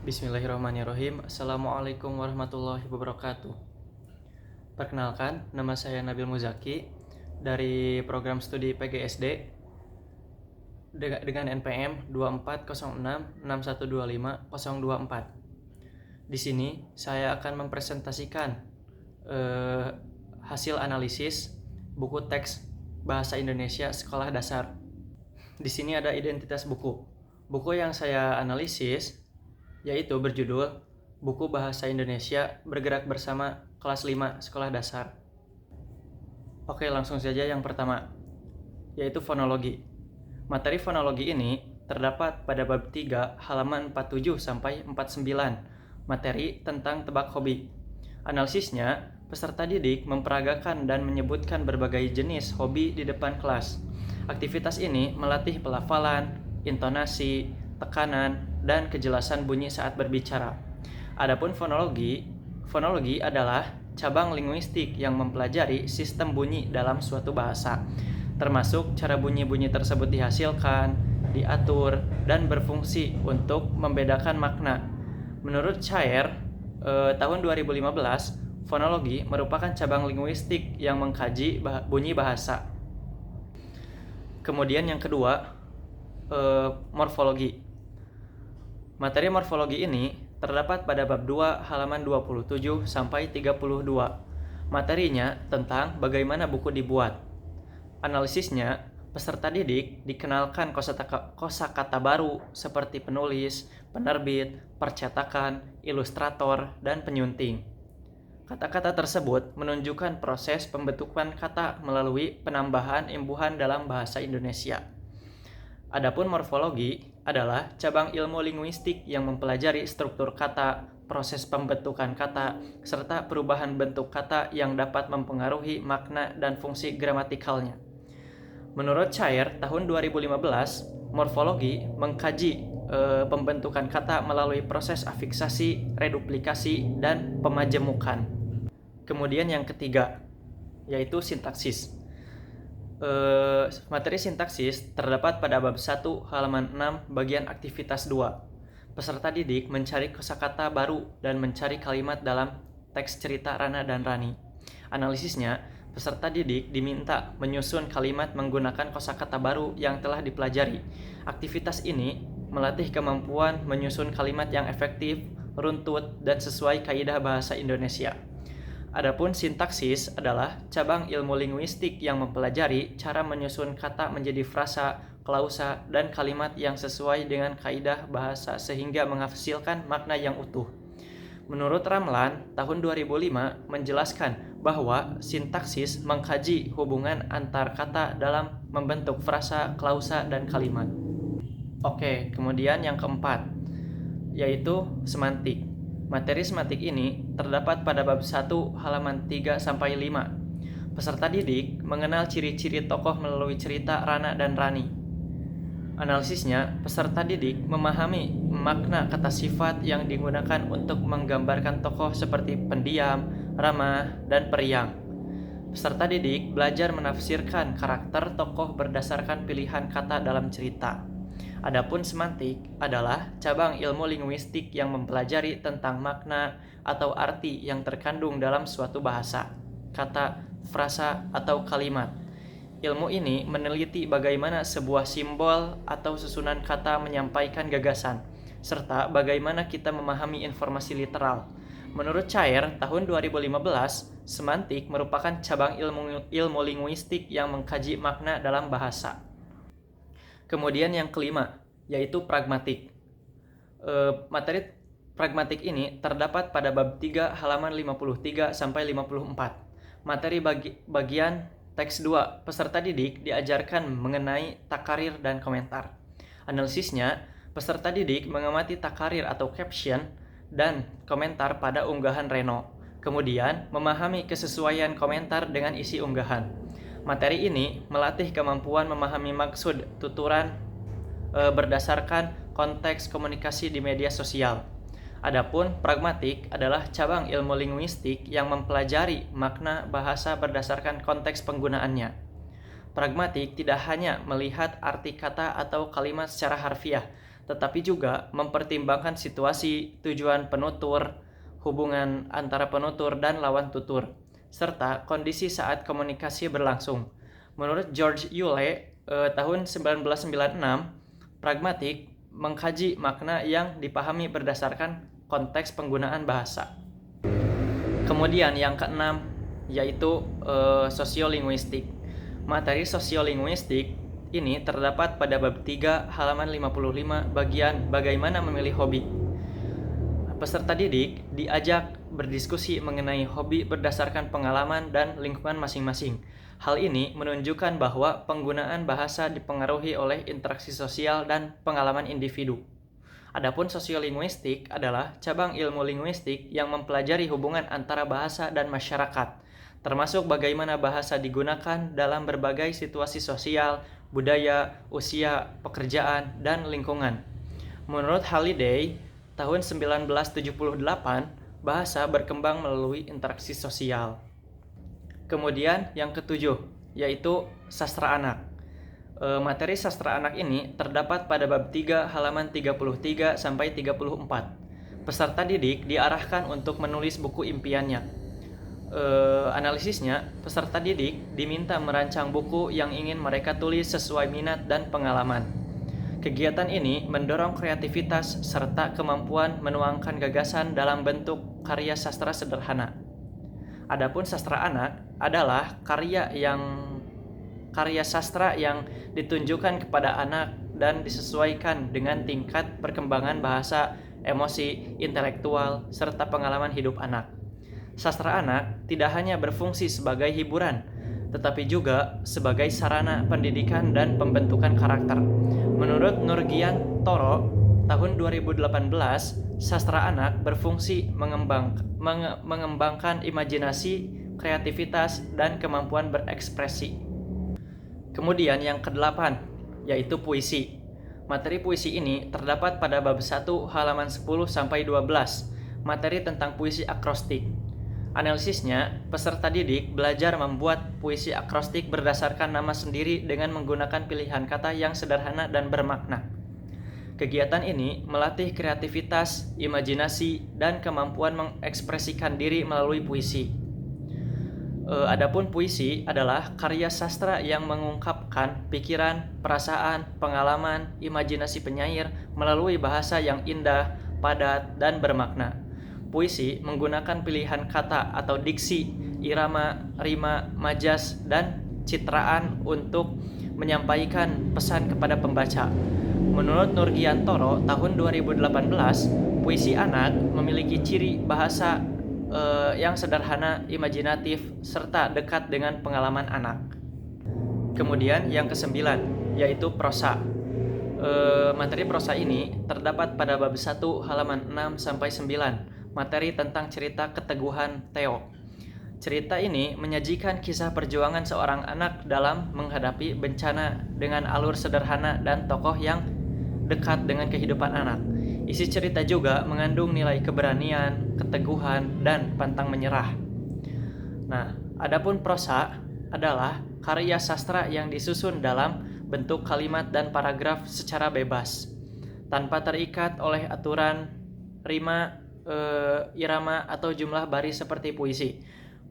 Bismillahirrahmanirrahim. Assalamualaikum warahmatullahi wabarakatuh. Perkenalkan, nama saya Nabil Muzaki dari program studi PGSD dengan NPM 240661250024. Di sini saya akan mempresentasikan hasil analisis buku teks bahasa Indonesia sekolah dasar. Di sini ada identitas buku. Buku yang saya analisis yaitu berjudul Buku Bahasa Indonesia Bergerak Bersama Kelas 5 Sekolah Dasar. Oke, langsung saja yang pertama, yaitu fonologi. Materi fonologi ini terdapat pada bab 3 halaman 47 sampai 49, materi tentang tebak hobi. Analisisnya, peserta didik memperagakan dan menyebutkan berbagai jenis hobi di depan kelas. Aktivitas ini melatih pelafalan, intonasi, tekanan, dan kejelasan bunyi saat berbicara. Adapun fonologi adalah cabang linguistik yang mempelajari sistem bunyi dalam suatu bahasa, termasuk cara bunyi-bunyi tersebut dihasilkan, diatur, dan berfungsi untuk membedakan makna. Menurut Chair, tahun 2015, fonologi merupakan cabang linguistik yang mengkaji bunyi bahasa. Kemudian yang kedua, morfologi. Materi morfologi ini terdapat pada bab 2 halaman 27 sampai 32. Materinya tentang bagaimana buku dibuat. Analisisnya, peserta didik dikenalkan kosakata baru seperti penulis, penerbit, percetakan, ilustrator, dan penyunting. Kata-kata tersebut menunjukkan proses pembentukan kata melalui penambahan imbuhan dalam bahasa Indonesia. Adapun morfologi adalah cabang ilmu linguistik yang mempelajari struktur kata, proses pembentukan kata, serta perubahan bentuk kata yang dapat mempengaruhi makna dan fungsi gramatikalnya. Menurut Chair, tahun 2015, morfologi mengkaji pembentukan kata melalui proses afiksasi, reduplikasi, dan pemajemukan. Kemudian yang ketiga, yaitu sintaksis. Materi sintaksis terdapat pada bab 1 halaman 6 bagian aktivitas 2. Peserta didik mencari kosakata baru dan mencari kalimat dalam teks cerita Rana dan Rani. Analisisnya, peserta didik diminta menyusun kalimat menggunakan kosakata baru yang telah dipelajari. Aktivitas ini melatih kemampuan menyusun kalimat yang efektif, runtut, dan sesuai kaidah bahasa Indonesia. Adapun sintaksis adalah cabang ilmu linguistik yang mempelajari cara menyusun kata menjadi frasa, klausa, dan kalimat yang sesuai dengan kaidah bahasa sehingga menghasilkan makna yang utuh. Menurut Ramlan, tahun 2005 menjelaskan bahwa sintaksis mengkaji hubungan antar kata dalam membentuk frasa, klausa, dan kalimat. Oke, kemudian yang keempat, yaitu semantik. Materi semantik ini terdapat pada bab 1 halaman 3 sampai 5. Peserta didik mengenal ciri-ciri tokoh melalui cerita Rana dan Rani. Analisisnya, peserta didik memahami makna kata sifat yang digunakan untuk menggambarkan tokoh seperti pendiam, ramah, dan periang. Peserta didik belajar menafsirkan karakter tokoh berdasarkan pilihan kata dalam cerita. Adapun semantik adalah cabang ilmu linguistik yang mempelajari tentang makna atau arti yang terkandung dalam suatu bahasa, kata, frasa, atau kalimat. Ilmu ini meneliti bagaimana sebuah simbol atau susunan kata menyampaikan gagasan, serta bagaimana kita memahami informasi literal. Menurut Chair, tahun 2015, semantik merupakan cabang ilmu linguistik yang mengkaji makna dalam bahasa. Kemudian yang kelima, yaitu pragmatik. Materi pragmatik ini terdapat pada bab 3 halaman 53 sampai 54. Materi bagian teks 2, peserta didik diajarkan mengenai takarir dan komentar. Analisisnya, peserta didik mengamati takarir atau caption dan komentar pada unggahan Reno. Kemudian, memahami kesesuaian komentar dengan isi unggahan. Materi ini melatih kemampuan memahami maksud tuturan berdasarkan konteks komunikasi di media sosial. Adapun pragmatik adalah cabang ilmu linguistik yang mempelajari makna bahasa berdasarkan konteks penggunaannya. Pragmatik tidak hanya melihat arti kata atau kalimat secara harfiah, tetapi juga mempertimbangkan situasi, tujuan penutur, hubungan antara penutur dan lawan tutur, serta kondisi saat komunikasi berlangsung. Menurut George Yule, tahun 1996, pragmatik mengkaji makna yang dipahami berdasarkan konteks penggunaan bahasa. Kemudian yang keenam yaitu sosiolinguistik. Materi sosiolinguistik ini terdapat pada bab 3 halaman 55 bagian bagaimana memilih hobi. Peserta didik diajak berdiskusi mengenai hobi berdasarkan pengalaman dan lingkungan masing-masing. Hal ini menunjukkan bahwa penggunaan bahasa dipengaruhi oleh interaksi sosial dan pengalaman individu. Adapun sosiolinguistik adalah cabang ilmu linguistik yang mempelajari hubungan antara bahasa dan masyarakat, termasuk bagaimana bahasa digunakan dalam berbagai situasi sosial, budaya, usia, pekerjaan, dan lingkungan. Menurut Halliday, tahun 1978, bahasa berkembang melalui interaksi sosial. Kemudian yang ketujuh, yaitu sastra anak. Materi sastra anak ini terdapat pada bab 3 halaman 33 sampai 34. Peserta didik diarahkan untuk menulis buku impiannya. Analisisnya, peserta didik diminta merancang buku yang ingin mereka tulis sesuai minat dan pengalaman. Kegiatan ini mendorong kreativitas serta kemampuan menuangkan gagasan dalam bentuk karya sastra sederhana. Adapun sastra anak adalah karya sastra yang ditunjukkan kepada anak dan disesuaikan dengan tingkat perkembangan bahasa, emosi, intelektual, serta pengalaman hidup anak. Sastra anak tidak hanya berfungsi sebagai hiburan, tetapi juga sebagai sarana pendidikan dan pembentukan karakter. Menurut Nurgian Toro, tahun 2018, sastra anak berfungsi mengembangkan imajinasi, kreativitas, dan kemampuan berekspresi. Kemudian yang kedelapan, yaitu puisi. Materi puisi ini terdapat pada bab 1 halaman 10 sampai 12, materi tentang puisi akrostik. Analisisnya, peserta didik belajar membuat puisi akrostik berdasarkan nama sendiri dengan menggunakan pilihan kata yang sederhana dan bermakna. Kegiatan ini melatih kreativitas, imajinasi, dan kemampuan mengekspresikan diri melalui puisi. Adapun puisi adalah karya sastra yang mengungkapkan pikiran, perasaan, pengalaman, imajinasi penyair melalui bahasa yang indah, padat, dan bermakna. Puisi menggunakan pilihan kata atau diksi, irama, rima, majas, dan citraan untuk menyampaikan pesan kepada pembaca. Menurut Nurgiantoro, tahun 2018, puisi anak memiliki ciri bahasa yang sederhana, imajinatif, serta dekat dengan pengalaman anak. Kemudian yang kesembilan, yaitu prosa. Materi prosa ini terdapat pada bab 1 halaman 6 sampai 9. Materi tentang cerita keteguhan Theo. Cerita ini menyajikan kisah perjuangan seorang anak dalam menghadapi bencana dengan alur sederhana dan tokoh yang dekat dengan kehidupan anak. Isi cerita juga mengandung nilai keberanian, keteguhan, dan pantang menyerah. Nah, adapun prosa adalah karya sastra yang disusun dalam bentuk kalimat dan paragraf secara bebas, tanpa terikat oleh aturan, rima, irama, atau jumlah baris seperti puisi.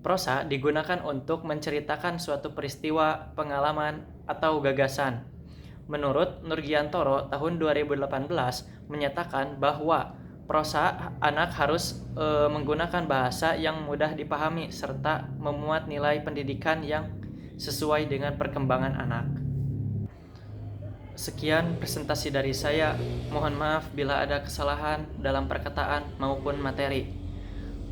Prosa digunakan untuk menceritakan suatu peristiwa, pengalaman, atau gagasan. Menurut Nurgiantoro, tahun 2018 menyatakan bahwa prosa anak harus menggunakan bahasa yang mudah dipahami serta memuat nilai pendidikan yang sesuai dengan perkembangan anak. Sekian presentasi dari saya. Mohon maaf bila ada kesalahan dalam perkataan maupun materi.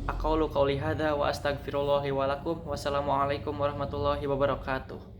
Aqulu qauli hadza wa astaghfirullahi wa lakum. Wassalamualaikum warahmatullahi wabarakatuh.